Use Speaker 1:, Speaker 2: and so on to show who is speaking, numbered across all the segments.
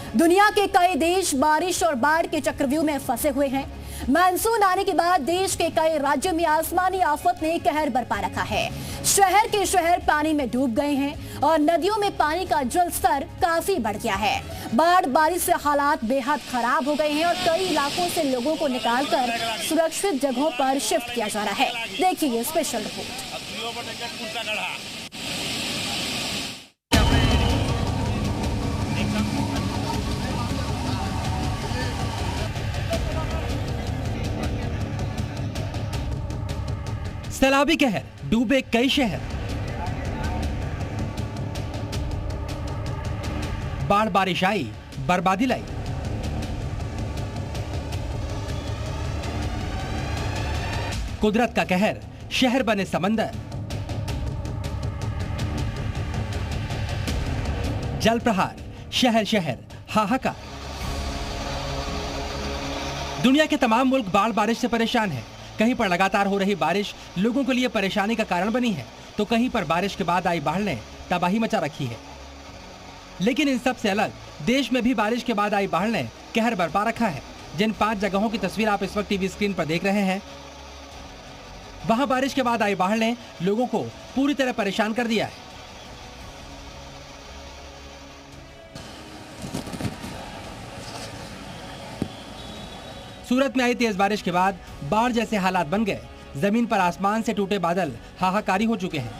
Speaker 1: दुनिया के कई देश बारिश और बाढ़ के चक्रव्यूह में फंसे हुए हैं। मानसून आने के बाद देश के कई राज्यों में आसमानी आफत ने कहर बरपा रखा है। शहर के शहर पानी में डूब गए हैं और नदियों में पानी का जल स्तर काफी बढ़ गया है। बाढ़ बारिश से हालात बेहद खराब हो गए हैं और कई इलाकों से लोगों को निकालकर सुरक्षित जगहों पर शिफ्ट किया जा रहा है। देखिए ये स्पेशल रिपोर्ट।
Speaker 2: सैलाबी कहर, डूबे कई शहर। बाढ़ बारिश आई, बर्बादी लाई। कुदरत का कहर, शहर बने समंदर। जल प्रहार, शहर शहर हाहाकार। दुनिया के तमाम मुल्क बाढ़ बारिश से परेशान हैं। कहीं पर लगातार हो रही बारिश लोगों के लिए परेशानी का कारण बनी है, तो कहीं पर बारिश के बाद आई बाढ़ ने तबाही मचा रखी है। लेकिन इन सब से अलग देश में भी बारिश के बाद आई बाढ़ ने कहर बरपा रखा है। जिन 5 जगहों की तस्वीर आप इस वक्त टीवी स्क्रीन पर देख रहे हैं, वहां बारिश के बाद आई बाढ़ ने लोगों को पूरी तरह परेशान कर दिया है। सूरत में आई तेज बारिश के बाद बाढ़ जैसे हालात बन गए। जमीन पर आसमान से टूटे बादल हाहाकारी हो चुके हैं।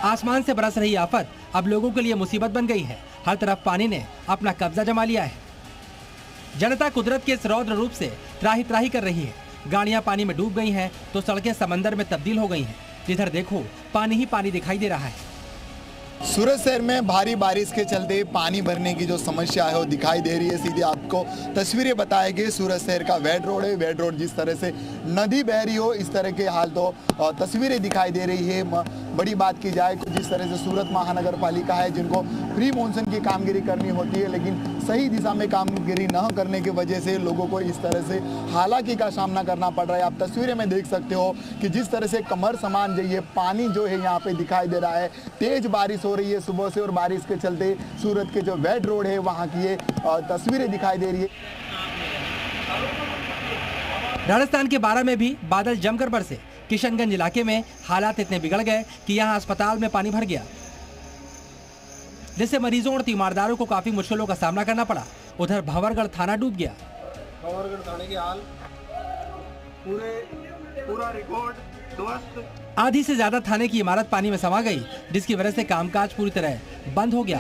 Speaker 2: आसमान से बरस रही आफत अब लोगों के लिए मुसीबत बन गई है। हर तरफ पानी ने अपना कब्जा जमा लिया है। जनता कुदरत के इस रौद्र रूप से त्राही त्राही कर रही है। गाड़ियां पानी में डूब गई हैं तो सड़कें समंदर में तब्दील हो गई हैं। जिधर देखो पानी ही पानी दिखाई दे रहा है।
Speaker 3: सूरत शहर में भारी बारिश के चलते पानी भरने की जो समस्या है वो दिखाई दे रही है। सीधे आपको तस्वीरें बताएंगे। सूरत शहर का वेड रोड है। वेड रोड जिस तरह से नदी बह रही हो इस तरह के हाल तो तस्वीरें दिखाई दे रही है। बड़ी बात की जाए तो जिस तरह से सूरत महानगर पालिका है, जिनको प्री मानसून की कामगिरी करनी होती है, लेकिन सही दिशा में कामगिरी न करने की वजह से लोगों को इस तरह से हालाकी का सामना करना पड़ रहा है। आप तस्वीरें में देख सकते हो कि जिस तरह से कमर समान जो ये पानी जो है यहाँ पे दिखाई दे रहा है। तेज बारिश हो रही है सुबह से और बारिश के चलते सूरत के जो वेड रोड है वहाँ की ये तस्वीरें दिखाई दे रही है।
Speaker 2: राजस्थान के बारा में भी बादल जमकर बरसे। किशनगंज इलाके में हालात इतने बिगड़ गए कि यहां अस्पताल में पानी भर गया, जिससे मरीजों और तीमारदारों को काफी मुश्किलों का सामना करना पड़ा। उधर भंवरगढ़ थाना डूब गया।
Speaker 4: भंवरगढ़ थाने की हाल पूरा रिकॉर्ड ध्वस्त।
Speaker 2: आधी से ज्यादा थाने की इमारत पानी में समा गई, जिसकी वजह से कामकाज पूरी तरह बंद हो गया।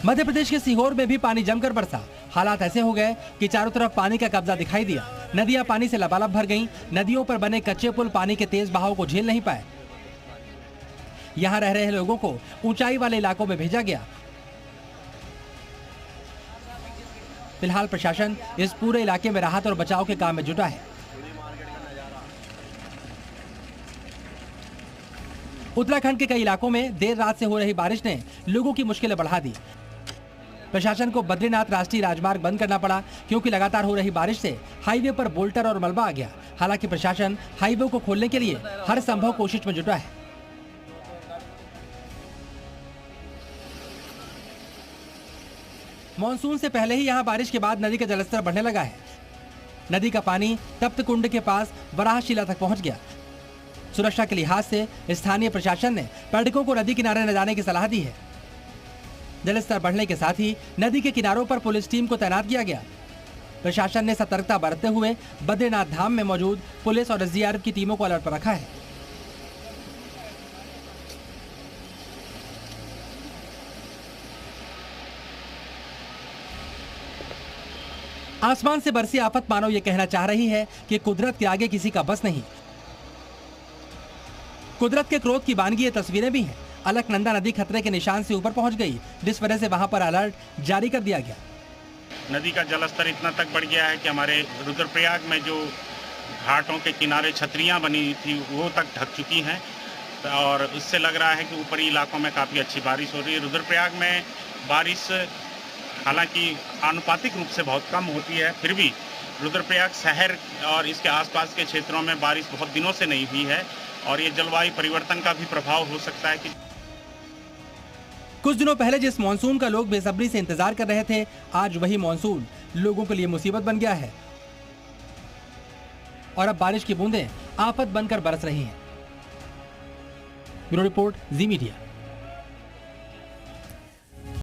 Speaker 2: मध्य प्रदेश के सीहोर में भी पानी जमकर बरसा। हालात ऐसे हो गए कि चारों तरफ पानी का कब्जा दिखाई दिया। नदियां पानी से लबालब भर गईं। नदियों पर बने कच्चे पुल पानी के तेज बहाव को झेल नहीं पाए। यहां रह रहे लोगों को ऊंचाई वाले इलाकों में भेजा गया। फिलहाल प्रशासन इस पूरे इलाके में राहत और बचाव के काम में जुटा है। उत्तराखंड के कई इलाकों में देर रात से हो रही बारिश ने लोगों की मुश्किलें बढ़ा दी। प्रशासन को बद्रीनाथ राष्ट्रीय राजमार्ग बंद करना पड़ा, क्योंकि लगातार हो रही बारिश से हाईवे पर बोल्टर और मलबा आ गया। हालांकि प्रशासन हाईवे को खोलने के लिए हर संभव कोशिश में जुटा है। मॉनसून से पहले ही यहां बारिश के बाद नदी का जलस्तर बढ़ने लगा है। नदी का पानी तप्त कुंड के पास वराहशिला तक पहुंच गया। सुरक्षा के लिहाज से स्थानीय प्रशासन ने पर्यटकों को नदी किनारे न जाने की सलाह दी है। जलस्तर बढ़ने के साथ ही नदी के किनारों पर पुलिस टीम को तैनात किया गया। प्रशासन ने सतर्कता बरतते हुए बद्रीनाथ धाम में मौजूद पुलिस और एसडीआरएफ की टीमों को अलर्ट पर रखा है। आसमान से बरसी आफत मानो ये कहना चाह रही है कि कुदरत के आगे किसी का बस नहीं। कुदरत के क्रोध की बानगी ये तस्वीरें भी हैं। अलकनंदा नदी खतरे के निशान से ऊपर पहुंच गई, जिस वजह से वहां पर अलर्ट जारी कर दिया गया।
Speaker 5: नदी का जलस्तर इतना तक बढ़ गया है कि हमारे रुद्रप्रयाग में जो घाटों के किनारे छतरियां बनी थी वो तक ढक चुकी हैं और इससे लग रहा है कि ऊपरी इलाकों में काफ़ी अच्छी बारिश हो रही है। रुद्रप्रयाग में बारिश हालांकि आनुपातिक रूप से बहुत कम होती है, फिर भी रुद्रप्रयाग शहर और इसके आसपास के क्षेत्रों में बारिश बहुत दिनों से नहीं हुई है और ये जलवायु परिवर्तन का भी प्रभाव हो सकता है कि
Speaker 2: कुछ दिनों पहले जिस मानसून का लोग बेसब्री से इंतजार कर रहे थे, आज वही मानसून लोगों के लिए मुसीबत बन गया है और अब बारिश की बूंदें आफत बनकर बरस रही हैं। ब्यूरो रिपोर्ट, जी मीडिया।